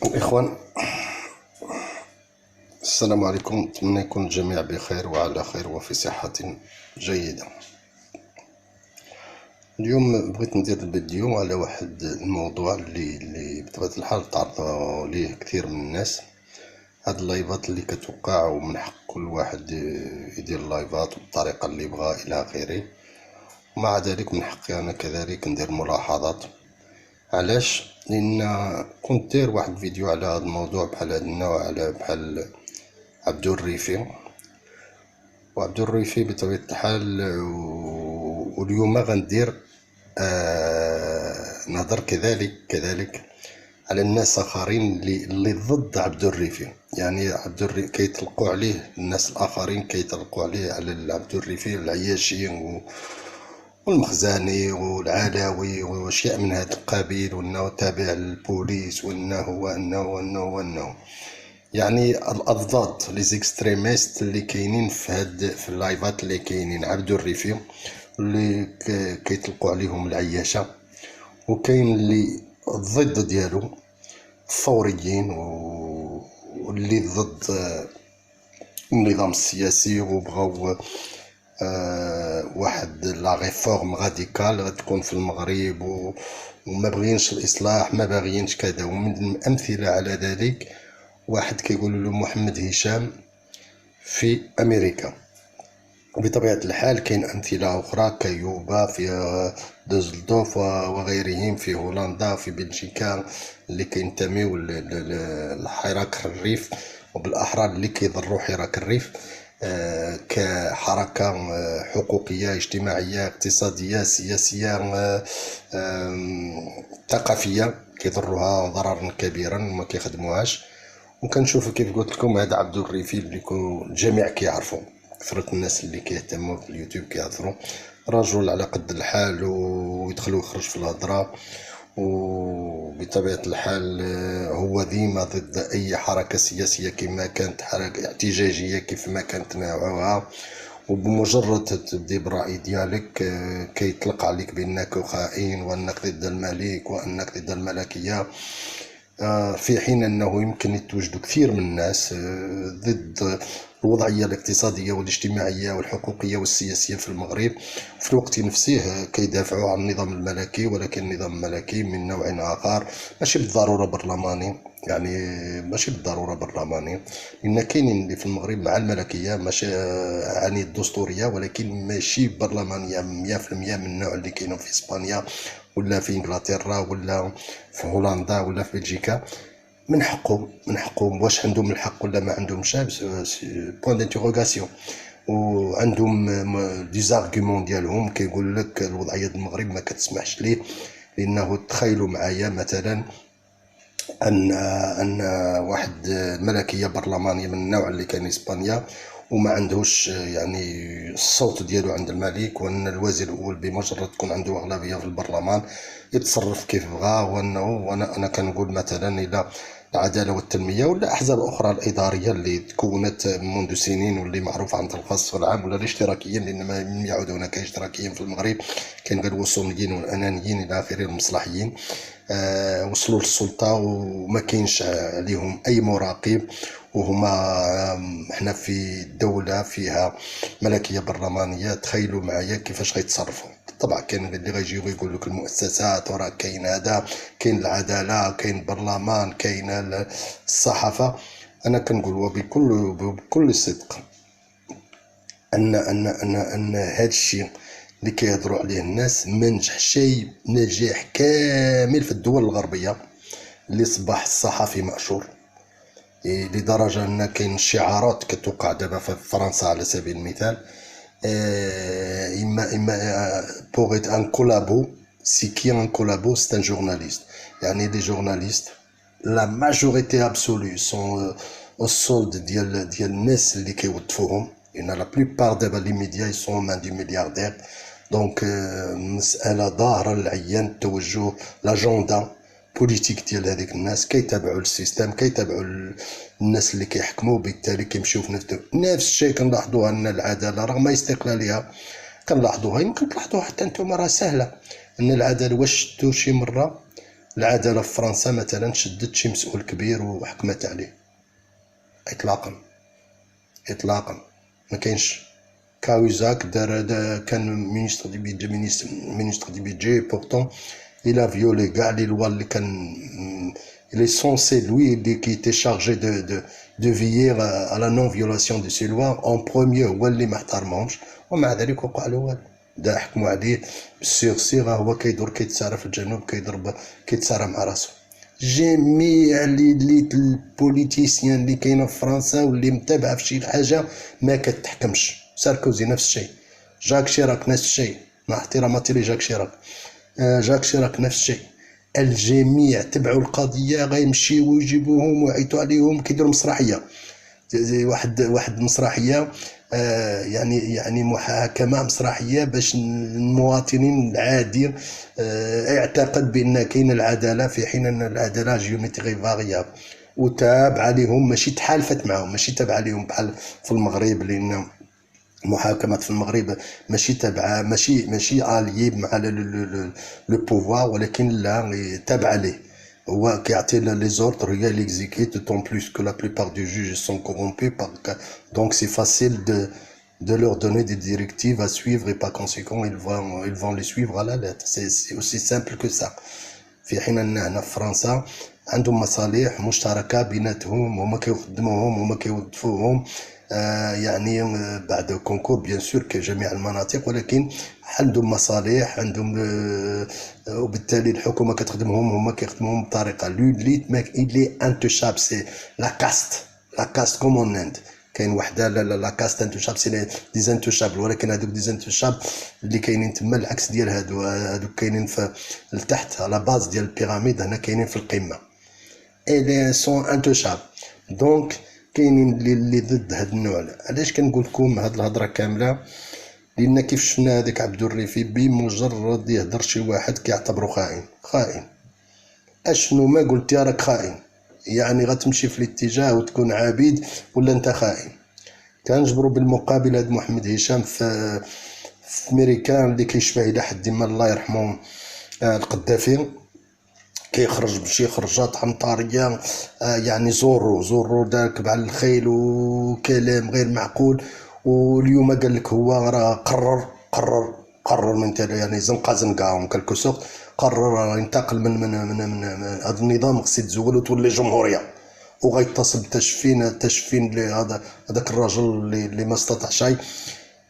الإخوان، السلام عليكم. أتمنى يكون الجميع بخير وعلى خير وفي صحة جيدة. اليوم بغيت ندير الفيديو على واحد الموضوع اللي بطبيعة الحال تعرضوا ليه كثير من الناس. هاد اللايفات اللي كتوقع ومن حق كل واحد يدير اللايفات بالطريقة اللي يبغى إلى آخره، ومع ذلك من حقي أنا كذلك ندير ملاحظات. علاش؟ لأن كنت داير واحد الفيديو على هذا الموضوع بحال هذا النوع، على بحال عبدو الريفي. وعبدو الريفي بطبيعة الحال واليوم غندير نهضر كذلك على الناس اخرين اللي ضد عبدو الريفي. يعني عبدو الريفي كيطلقوا عليه، الناس الاخرين كيطلقوا عليه على عبدو الريفي العياشي والمخزاني والعلاوي واشياء من هذا القبيل، وانه تابع للبوليس، وانه يعني الاضداد لي زيكستريميست اللي كاينين في اللايفات اللي كاينين. عبدو الريفي اللي كيطلقوا عليهم العياشه، وكاين اللي ضد ديالو الثوريين واللي ضد النظام السياسي وبغاو واحد لا ريفورم غاديكال غتكون في المغرب، وما بغينش الاصلاح، ما باغيينش كذا. ومن الامثله على ذلك واحد كيقولوا له محمد هشام في امريكا. بطبيعة الحال كاين امثله اخرى كيوبا في دوزلدورف وغيرهم، في هولندا، في بلجيكا، اللي كينتميو لحراك الريف، وبالاحرى اللي كيضروا حراك الريف كحركه حقوقيه اجتماعيه اقتصاديه سياسيه ثقافيه، كيضروها ضررا كبيرا وما كيخدموهاش. وكنشوفوا كيف قلت لكم هذا عبدو الريفي اللي الجميع كيعرفوا، كثرة الناس اللي كيهتموا في اليوتيوب كيعرفوا. رجل على قد الحال ويدخل ويخرج في الهضره، وبطبيعة الحال هو ديما ضد أي حركة سياسية كما كانت حركة احتجاجية كيف ما كانت نوعها. وبمجرد تبدي برأي ديالك كيطلق عليك بأنك خائن وأنك ضد الملك وأنك ضد الملكية، في حين أنه يمكن يتوجد كثير من الناس ضد الوضعية الاقتصادية والاجتماعية والحقوقية والسياسية في المغرب، في الوقت نفسه كيدافعوا عن النظام الملكي، ولكن النظام الملكي من نوع آخر، ماشي بالضرورة برلماني. يعني ماشي بالضرورة برلماني، لأن كاينين اللي في المغرب مع الملكية، ماشي عن الدستورية، ولكن ماشي برلمانية 100% من النوع اللي كاينوا في إسبانيا ولا في إنجلترا ولا في هولندا ولا في بلجيكا. من حقهم واش عندهم الحق ولا ما عندهمش، بوان دانتيغوغاسيون. وعندهم دي زارغيومون ديالهم، كيقول لك الوضعيه ديال المغرب ما كتسمحش ليه، لانه تخيلوا معايا مثلا ان واحد ملكيه برلمانيه من النوع اللي كان اسبانيا وما عندهوش يعني الصوت ديالو عند الملك، وان الوزير الاول بمجرد تكون عنده اغلبيه في البرلمان يتصرف كيف بغا. وانا كنقول مثلا الى العداله والتنميه ولا احزاب اخرى الاداريه اللي تكونت منذ سنين واللي معروفه عن الخاص والعام، ولا الاشتراكيين، لان ما يعود هناك اشتراكيين في المغرب، كاين غير الوصوليين والانانيين الى اخره المصلحيين. وصلوا للسلطه وما كاينش عليهم اي مراقب، وهما حنا في دولة فيها ملكية برلمانية. تخيلوا معايا كيفاش غيتصرفوا. طبعا كاين اللي غيجيو ويقول لك المؤسسات وراه كاين هذا، كاين العدالة، كاين البرلمان، كاين الصحافة. انا كنقول وبكل صدق ان هذا الشيء اللي كيهضروا عليه الناس ما نجح شيء نجاح كامل في الدول الغربية اللي صبح الصحفي مأشور، لدرجة ان كاين شعارات كتوقع دابا في فرنسا على سبيل المثال. اما pour être un collabo, si qui est un collabo c'est un journaliste. يعني les journalistes la majorité absolue sont au solde ديال الناس اللي كيوظفوهم، لان لا بلوبار دابا لي ميديا sont en main du milliardaire. دونك مسألة ظاهرة للعيان التوجه لاجوندا بوليتيك ديال هذيك الناس، كيتابعوا السيستم، كيتابعوا الناس اللي كيحكموا، بالتالي كيمشيو في نفس الشيء. كنلاحظوها ان العداله رغم استقلالها كنلاحظوها، يمكن تلاحظوها حتى نتوما، راه سهله ان العداله. واش شفتوا شي مره العدالة في فرنسا مثلا شدت شي مسؤول كبير وحكمت عليه؟ اطلاقا اطلاقا ما كاينش. كاوزاك كان مينيستر دي بيدجي بورتون il a violé كاع لي لوا اللي كان il est censé lui qui était chargé de veiller à la non violation de ces lois en premier هو اللي ما احترمهمش ومع ذلك وقع له والو. دا حكموا عليه بالسيغ هو كيدور كيتسارى في الجنوب كيتسارى مع راسو. جميع لي البوليتيسيان اللي كاينه في فرنسا واللي متابعه في شي حاجه ما كتحكمش. ساركوزي نفس الشيء، جاك شيراك نفس الشيء، مع احتراماتي لجاك شيراك، جاك شيراك نفس الشيء. الجميع تبعوا القضيه غيمشيو ويجيبوهم ويعيطوا عليهم كيديروا مسرحيه. واحد مسرحيه يعني محاكمه مسرحيه باش المواطنين العادي يعتقد بان كاين العداله في حين ان العداله جيومتري فارياب وتابع عليهم، ماشي تحالفت معهم، ماشي تابع عليهم بحال في المغرب، لان محاكمات في المغرب ماشي تابعه ماشي اليي مع لو بوفوار، ولكن لا تابعه ليه. هو كيعطي لي زوردر هي اللي اكزيكيت d'autant plus que la plupart des juges sont corrompus donc c'est facile de leur donner des directives à suivre et par conséquent ils vont les suivre à la lettre. C'est aussi simple que ça. في حين ان هنا في فرنسا عندهم مصالح مشتركه بيناتهم، هما كيخدموهم هما كيوظفوهم يعني بعد كونكور بيان سور كجميع المناطق، ولكن عندهم مصالح عندهم وبالتالي الحكومه كتخدمهم هما كيخدموهم بطريقه لي انتوشاب. سي لا كاست كومون اند كاين وحده لا كاست انتوشاب سي دي انتوشابل، ولكن هذوك دي انتوشاب اللي كاينين تما العكس ديال هذوك كاينين في لتحت على باز ديال البيراميد، هنا كاينين في القمه اي سون انتوشاب. دونك كاينين اللي ضد هذا النوع. علاش كنقول لكم هاد الهضره كامله؟ لان كيف شفنا هذاك عبد الريفي بمجرد يهضر شي واحد كيعتبرو خائن. اشنو ما قلت يا راك خائن، يعني غتمشي في الاتجاه وتكون عبيد ولا انت خائن. كنجبروا بالمقابل هذا محمد هشام في امريكان اللي كيشبه الى حد ما الله يرحمه القذافي، كيخرج بشي خرجات حنطاريه يعني زورو دارك على الخيل وكلام غير معقول. واليوم قال لك هو راه قرر من يعني زنقه كالكو سوغ، قرر ينتقل من هذا النظام، خصو يتزول وتولي جمهوريه، وغيتصل بتشفين هذاك الرجل اللي ما استطاع شيء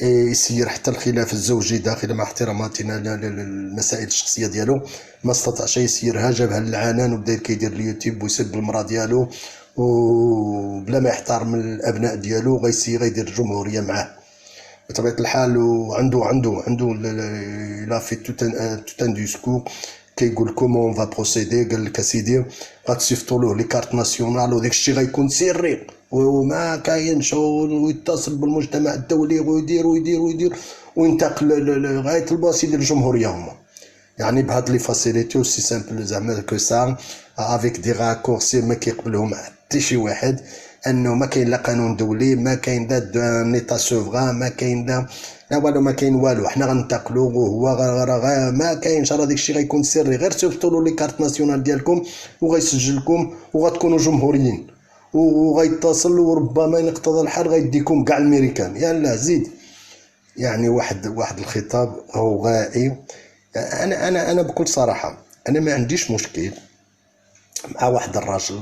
يسير حتى الخلاف الزوجي داخل مع احتراماتنا للمسائل الشخصيه ديالو، ما استطاع شيء يسيرها، جابها للعنان وبدا كيدير اليوتيوب ويسب المراه ديالو وبلا ما يحترم الابناء ديالو، غيدير الجمهوريه معاه بطبيعه الحال. وعنده لا في توتان ديسكور كيقول كومون فا بروسيدي. قال لك اسيدي غتصيفطوا له لي كارت ناسيونال وداك الشيء غيكون سري وما كاينش، ويتصل بالمجتمع الدولي ويدير وينتقل غايه الباص يدير الجمهوريه هما. يعني بهاد لي فاسيليتي سي سامبل زعما كو سا افيك دي راكورسي ما كيقبلهم حتى شي واحد، انه ما كاين لا قانون دولي، ما كاين لا نيتا سوفران، ما كاين لا والو، ما كاين والو، حنا غنتقلوا وهو ما كاينش، راه داكشي غيكون سري، غير صيفطوا له لي كارت ناسيونال ديالكم وغيسجلكم وغتكونوا جمهوريين وغيتصل وربما ينقتضى الحال غيديكم كاع الميريكان. يلا زيد. يعني واحد الخطاب غوغائي. انا بكل صراحه انا ما عنديش مشكل مع واحد الراجل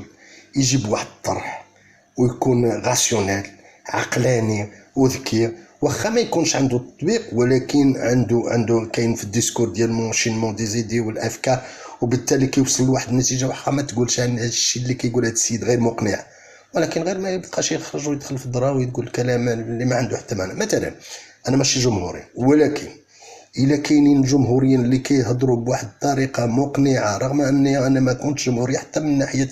يجيب واحد الطرح ويكون راسيونيل عقلاني وذكي، واخا ما يكونش عنده التطبيق، ولكن عنده كاين في الديسكور ديال مونشينمون دي زيدي والافكار، وبالتالي كيوصل لواحد النتيجه واخا ما تقولش هذا الشيء اللي كيقول هذا السيد غير مقنع، ولكن غير ما يبقاش يخرج ويدخل في الدرا ويقول كلام اللي ما عنده حتى معنى. مثلا انا ماشي جمهوري، ولكن الا كاينين جمهوريين اللي كيهضروا بواحد الطريقه مقنعه، رغم اني انا ما كنتش جمهوري حتى من ناحيه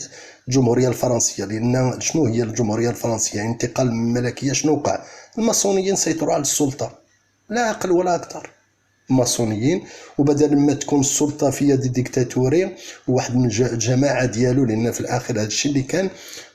الجمهوريه الفرنسيه، لان شنو هي الجمهوريه الفرنسيه؟ انتقال من الملكيه. شنو وقع؟ الماسونيين سيطروا على السلطه، لا اقل ولا اكثر. الماسونيين، وبدل ما تكون السلطه في يد ديكتاتوري وواحد من الجماعه ديالو، لان في الاخر هذا الشيء اللي كان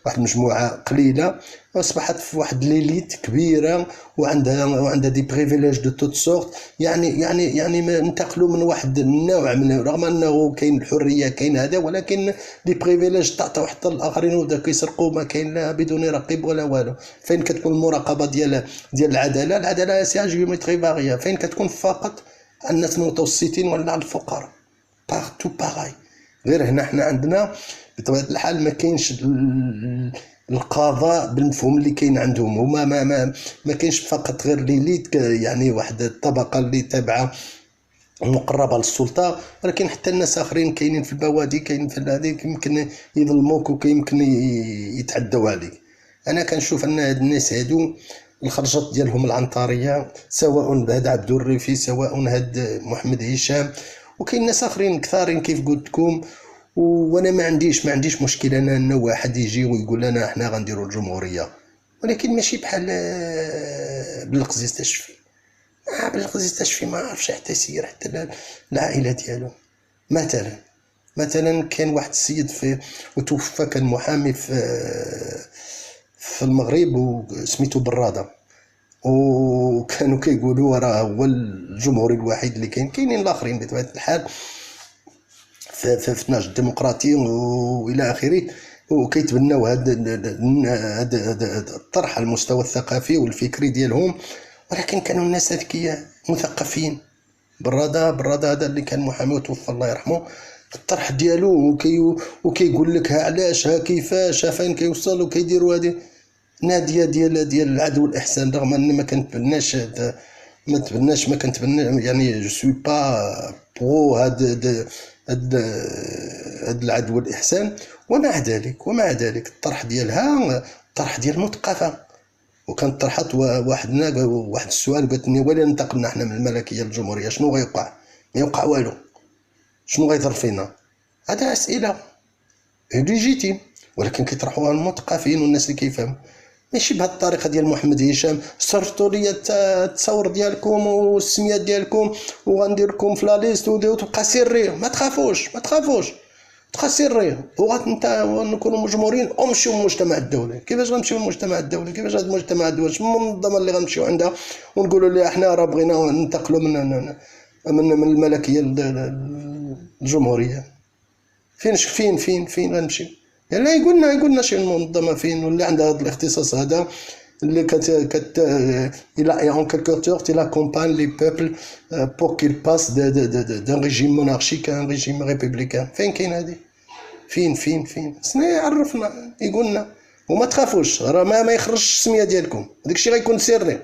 واحد المجموعه قليله اصبحت في واحد ليليت كبيره وعندها دي بريفيليج دو توت سورت. يعني انتقلوا من واحد النوع من، رغم انه كاين الحريه كاين هذا، ولكن دي بريفيليج تعطوا حتى الاخرين وبداو يسرقوا ما كاين لا بدون رقيب ولا والو. فين كتكون المراقبه ديال العداله سي جيومتري فاريه، فين كتكون فقط الناس المتوسطين ولا الفقراء بارتو باغاي. غير هنا حنا عندنا بطبيعه الحال ما كاينش القضاء بالمفهوم اللي كاين عندهم هما. ما كاينش فقط غير ليليت، يعني واحد الطبقه اللي تابعه مقربه للسلطه، ولكن حتى الناس اخرين كاينين في البوادي، كاينين في هذيك، يمكن يظلموك ويمكن يتعدوا عليك. انا كنشوف ان هاد الناس هادو الخرجات ديالهم العنطريه، سواء هاد عبد الريفي سواء هاد محمد هشام، وكاين ناس اخرين كثارين كيف قلت لكم. وانا ما عنديش مشكل انا ان واحد يجي ويقول لنا احنا غنديروا الجمهوريه، ولكن ماشي بحال بالقزيز تشفي. بالقزيز تشفي ما عرفش حتى يسير حتى العائله ديالو. مثلا كان واحد السيد في وتوفى، كان محامي في المغرب وسميتو براده، وكانوا كيقولوا راه هو الجمهوري الوحيد اللي كاينين الاخرين بطبيعه الحال في نهج الديمقراطي والى اخره، وكيتبناو هذا الطرح على المستوى الثقافي والفكري ديالهم. ولكن كانوا الناس اذكياء مثقفين. براده هذا اللي كان محامي وتوفى الله يرحمه، الطرح ديالو وكيقول لك ها علاش ها كيفاش ها فين كيوصل وكيديروا هذه ناديه ديال العدل والاحسان. رغم ان ما كنتبناش يعني جو سوي با برو هاد العدل والاحسان. ومع ذلك الطرح ديالها طرح ديال المثقفه. وكانت طرحت واحد السؤال، قالت لي ولا انتقلنا احنا من الملكيه للجمهوريه شنو غيوقع؟ ما يوقع والو. شنو غيضر فينا؟ هذا اسئله ليجيتيم، ولكن كيطرحوها المثقفين والناس اللي كيفهموا، ماشي بهذه الطريقه ديال محمد هشام. صرفتوا لي التصور ديالكم والسميات ديالكم وغندير لكم في لا ليست وتبقى سري. ما تخافوش تبقى سري، انت نكونوا مجمورين ومشيو من المجتمع الدولي. كيفاش غنمشيو للمجتمع الدولي؟ كيفاش هذا المجتمع الدولي المنظمه اللي غنمشيو عندها ونقولوا لها احنا راه بغينا ننتقلوا من الملكيه للجمهوريه؟ فين غنمشيو؟ يعني يقولنا شي منظمه فين ولا عندها هذا الاختصاص هذا اللي كت الى اون كالكو سورت الى كومبان لي بوبل بور كيل باس دان ريجيم مونارشيك ان ريجيم ريبوبليكان. فين كاين هذه؟ فين سنا يعرفنا يقولنا. وما تخافوش راه ما يخرجش السميه ديالكم، داكشي غيكون سري.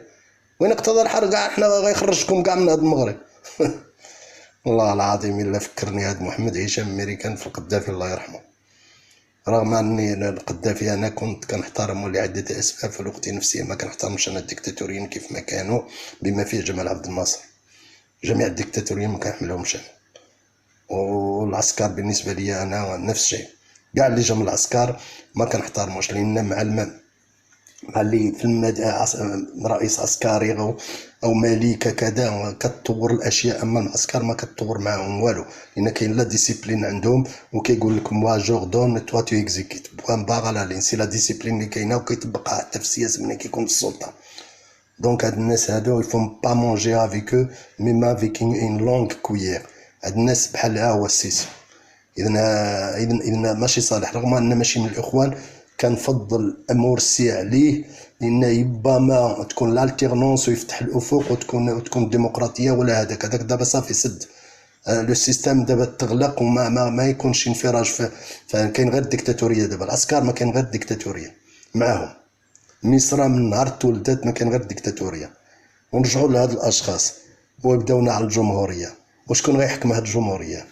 وين اقتضى الحرب كاع احنا غيخرجكم كاع من هذا المغرب. والله العظيم الا فكرني هذا محمد هشام امريكان في القذافي الله يرحمه. رغم اني القذافي انا كنت كنحترمه لعده اسباب، في الوقت نفسه ما كنحترمش انا الديكتاتوريين كيف ما كانوا، بما فيه جمال عبد الناصر. جميع الديكتاتوريين ما كنحملهمش انا. والعسكر بالنسبه لي انا نفس الشيء، كاع اللي جا من العسكر ما كنحترموش، لان مع اللي في رئيس عسكري او ملكه كذا كتطور الاشياء، اما المعسكر ما كتطور معاهم والو، لان كاين لا ديسيبلين عندهم وكيقول لك موا جوردون توا تو اكزيكيت بوان باغ لا لين. سي لا ديسيبلين اللي كاينه وكيطبقها حتى في السياسه ملي كيكون في السلطه. دونك هاد الناس هادو يفون با مونجي افيك او مي ما افيك اون لونغ كويير. هاد الناس بحال هو السيسي. اذا ماشي صالح، رغم ان ماشي من الاخوان كنفضل مرسي عليه، لان يبما تكون الالتيرنونس ويفتح الافق وتكون ديمقراطيه. ولا هذاك دابا صافي سد لو سيستيم، دابا تغلق وما يكونش انفراج. فكاين غير ديكتاتوريه دابا. العسكر ما كاين غير ديكتاتوريه معاهم. مصر من نهار تولدت ما كان غير ديكتاتوريه. ونرجعوا لهاد الاشخاص ويبداونا على الجمهوريه. وشكون غيحكم هاد الجمهوريه؟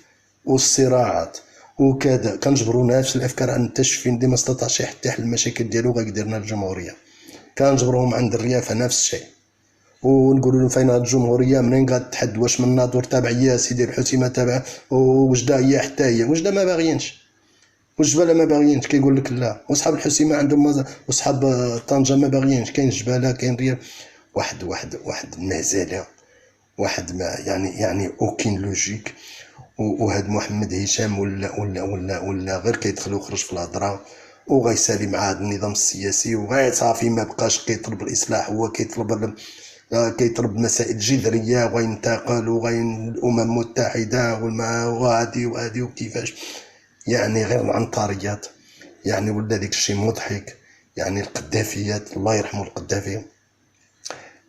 والصراعات وكذا كنجبروا نفس الافكار. ان التشفين دي ما استطاعش يحل المشاكل ديالو غيديرنا الجمهوريه. كنجبروهم عند الريافه نفس الشيء، ونقولوا لهم فين هاد الجمهوريه منين غتحد؟ واش من ناظور تابعيه سيدي الحسيمه تابع وجده هي حتى هي؟ وجده ما باغيينش، والجباله ما باغيينش كيقول لك لا، وصحاب الحسيمه عندهم وصحاب طنجه ما باغيينش. كاين جباله كاين ريال. واحد المهزله، واحد ما يعني اوكين لوجيك. وهاد محمد هشام ولا غير كيدخل ويخرج في الهضره وغيسالي مع هذا النظام السياسي وغاي صافي ما بقاش كيطلب الاصلاح، هو كيطلب مسائل جذريه وغينتقل الامم المتحده وهادي وكيفاش. يعني غير العنطريات، يعني ولا ديك الشيء مضحك. يعني القذافيات الله يرحمه القذافي،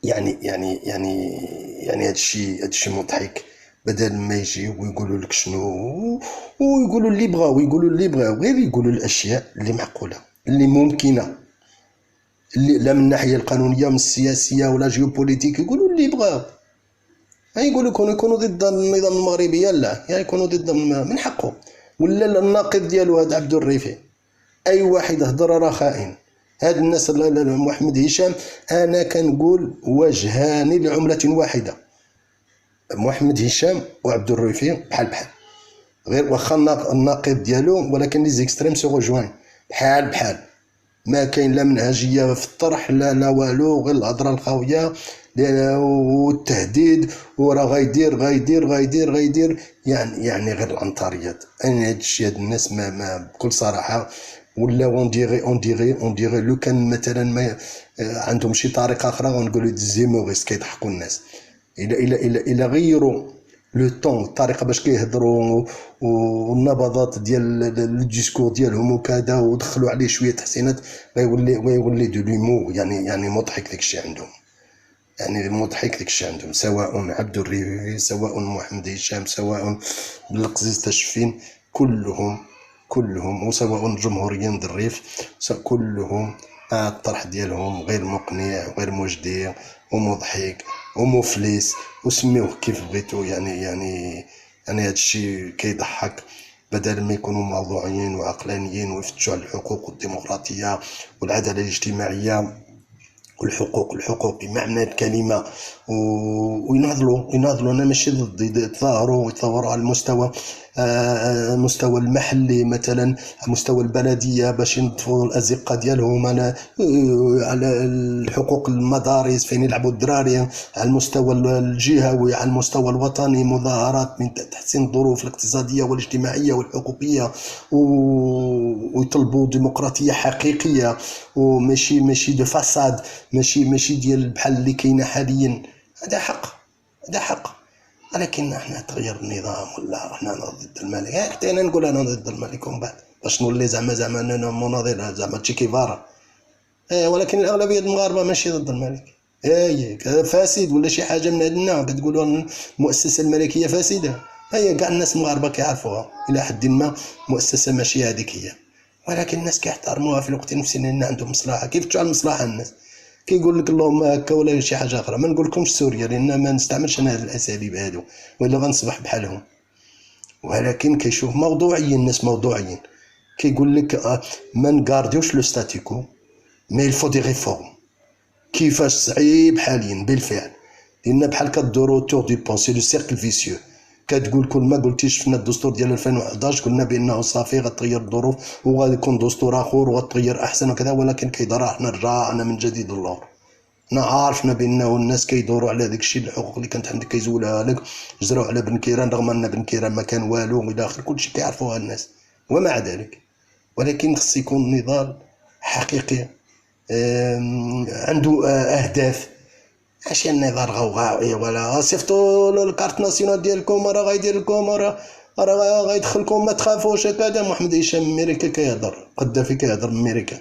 يعني هادشي مضحك. بدل ما يجيو ويقولوا لك شنو، ويقولوا اللي بغاو غير يقولوا الاشياء اللي معقوله اللي ممكنه، اللي لا من الناحيه القانونيه من السياسيه ولا جيوبوليتيك، يقولوا اللي بغاو. يقولوا يكونوا ضد النظام المغربي، لا يكونوا ضد من حقه. ولا الناقد ديالو هذا عبد الريفي، اي واحد هضر راه خائن. هاد الناس محمد هشام انا كنقول وجهان لعمله واحده. محمد هشام وعبد الريفي بحال غير واخا الناقد ديالو، ولكن لي زيكستريم سو رجوين بحال. ما كاين لا منهجيه في الطرح لا والو، غير الهضره الخاويه والتهديد وراه غيدير. يعني غير العنطريات. انا هادشي هاد الناس ما بكل صراحه ولا اون ديغي لو كان مثلا ما عندهم شي طريقه اخرى غنقولوا ديزيموريست كيضحكوا الناس. الى غيروا لو طون الطريقه باش كيهضروا والنبضات ديال الديسكور ديالهم وكذا، ودخلوا عليه شويه تحسينات، غيولي دو ليمور. يعني مضحك داكشي عندهم، يعني مضحك داكشي عندهم، سواء عبد الريفي سواء محمد هشام سواء بالقزيز تشفين، كلهم وسواء الجمهوريين د الريف كلهم الطرح ديالهم غير مقنع وغير مجدي ومضحك ومفلس وسميوه كيف بغيتو. يعني هادشي كيضحك. بدل ما يكونوا موضوعيين وعقلانيين ويفتشوا على الحقوق والديمقراطيه والعداله الاجتماعيه والحقوق بمعنى الكلمه، ويناضلوا. انا ماشي ضد يتظاهروا على المستوى المحلي، مثلا على مستوى البلديه باش ينظفوا الازقه ديالهم، على الحقوق المدارس فين يلعبوا الدراري، على المستوى الجهوي، على المستوى الوطني مظاهرات من تحسين الظروف الاقتصاديه والاجتماعيه والحقوقيه، ويطلبوا ديمقراطيه حقيقيه وماشي دو فساد، ماشي ديال بحال اللي كاينه حاليا. هذا حق. ولكن احنا تغير النظام ولا احنا ضد الملك. حتى انا نقول انا ضد الملك ومن بعد باش نولي زعما انا مناضل زعما تشيكيفارا. ولكن الاغلبيه المغاربه ماشي ضد الملك. فاسد ولا شي حاجه من هذا النوع كتقولوا المؤسسه الملكيه فاسده. كاع الناس المغاربه كيعرفوها الى حد ما، مؤسسه ماشي هذيك هي، ولكن الناس كيحترموها في الوقت نفسه لان عندهم مصلحه. كيف تشعل المصلحه الناس كيقول لك اللهم هكا ولا شي حاجه اخرى. ما نقولكمش سوريا لان ما نستعملش انا هذه الاساليب هادو ولا غنصبح بحالهم، ولكن كيشوف موضوعيين. الناس موضوعيين كيقول لك ما نغارديوش لو ستاتيكو مي الفو دي ريفورم. كيفاش صعيب حاليا بالفعل، لان بحال كدورو تور دو بون سي لو سيركل فيسيو. كتقول كل ما قلتيش شفنا الدستور ديال 2011 قلنا بانه صافي غتغير الظروف وغادي يكون دستور اخر وغتغير احسن وكذا، ولكن كيدار حنا رجعنا من جديد اللور. حنا عارفنا بانه الناس كيدوروا على داك الشيء، الحقوق اللي كانت عندك كيزولها لك، جراو على بن كيران رغم ان بن كيران ما كان والو الى اخره، كلشي كيعرفوها الناس. ومع ذلك ولكن خص يكون نضال حقيقي عنده اهداف. ماشي النظام غوغائي ولا صيفطوا الكارت ناسيونال ديالكم راه غيدير لكم راه غيدخلكم ما تخافوش هكذا. محمد هشام امريكا كيهضر، قذافي كيهضر من امريكا،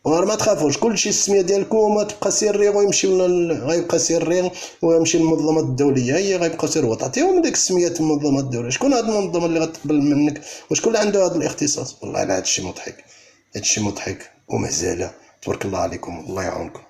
ما تخافوش كلشي السميه ديالكم تبقى سري ويمشي غيبقى سري ويمشي للمنظمات الدوليه. هي غيبقى سري وتعطيهم ديك السميات المنظمات الدوليه. شكون هاد المنظمه اللي غتقبل منك وشكون اللي عنده هذا الاختصاص؟ والله لا هادشي مضحك ومهزله. تبارك الله عليكم، الله يعاونكم.